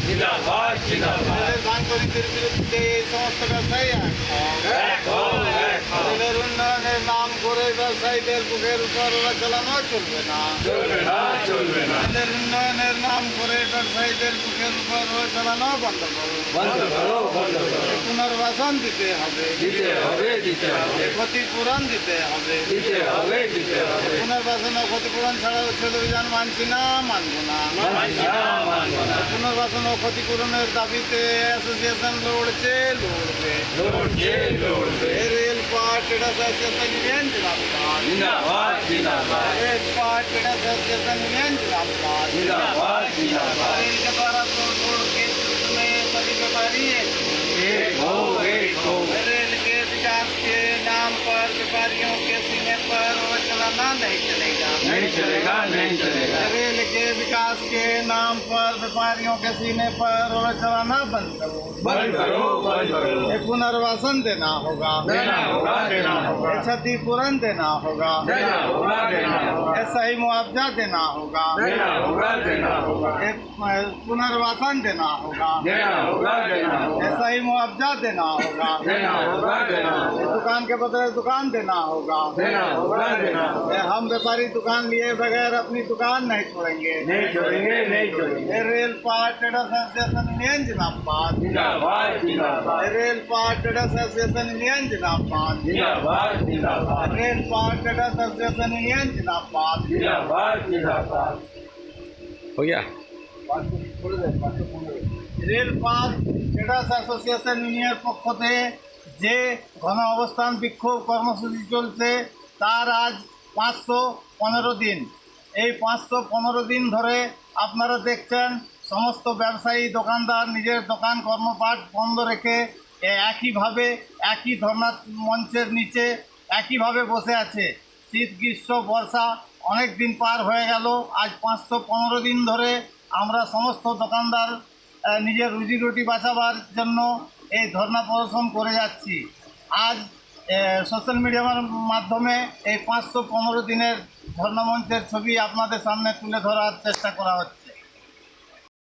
জিন্দাবাদ জিন্দাবাদ দানকরীদের বিরুদ্ধে এই সমস্ত ব্যবসায়ী রেলের উন্নয়নের নাম করে ব্যবসায়ীদের বুকের উপর ওরা চালানো চলবে না। রেলের উন্নয়নের নাম করে ব্যবসায়ীদের বুকের উপর ওরা চালানো বন্ধ করো। পুনর্বাসন দিতে হবে, ক্ষতিপূরণ দিতে হবে। পুনর্বাসন ও ক্ষতিপূরণ ছাড়া উচ্ছেদ অভিযান মানছি না, মানবো না। পুনর্বাসন ও ক্ষতিপূরণের দাবিতে অ্যাসোসিয়েশন লড়ছে, লড়বে। Rail part traders association union जिंदाबाद, rail part traders association union जिंदाबाद। रेल के द्वारा तोड़ के में सभी व्यापारी एक हो। रेल के विकास के नाम पर व्यापारियों के सीने पर वो चलाना नहीं चलेगा। रेल के विकास के नाम पर व्यापारियों के सीने पर वो चलाना बंद करो। पुनर्वासन देना होगा, क्षतिपूरण देना होगा, ऐसा ही मुआवजा देना होगा, पुनर्वासन देना होगा, ऐसा ही मुआवजा देना होगा, दुकान के बदले दुकान देना होगा। हम व्यापारी दुकान लिए बगैर अपनी दुकान नहीं छोड़ेंगे। Rail part traders association union जिंदाबाद। Rail part traders association union जिंदाबाद। Rail part traders association union जिंदाबाद। हो गया। রেল পার্ক ট্রেডার্স অ্যাসোসিয়েশন ইউনিয়নের পক্ষ থেকে যে ঘন অবস্থান বিক্ষোভ কর্মসূচি চলছে তার আজ 515 দিন। এই 515 দিন ধরে আপনারা দেখছেন সমস্ত ব্যবসায়ী দোকানদার নিজের দোকান কর্মপাট বন্ধ রেখে একইভাবে একই ধর্ণা মঞ্চের নিচে একইভাবে বসে আছে। শীত গ্রীষ্ম বর্ষা অনেক দিন পার হয়ে গেল। আজ 515 দিন ধরে আমরা সমস্ত দোকানদার নিজের রুজি রুটি বাঁচাবার জন্য এই ধর্ণা প্রদর্শন করে যাচ্ছি। আজ সোশ্যাল মিডিয়ার মাধ্যমে এই 515 দিনের ধর্ণা মঞ্চের ছবি আপনাদের সামনে তুলে ধরার চেষ্টা করা হচ্ছে।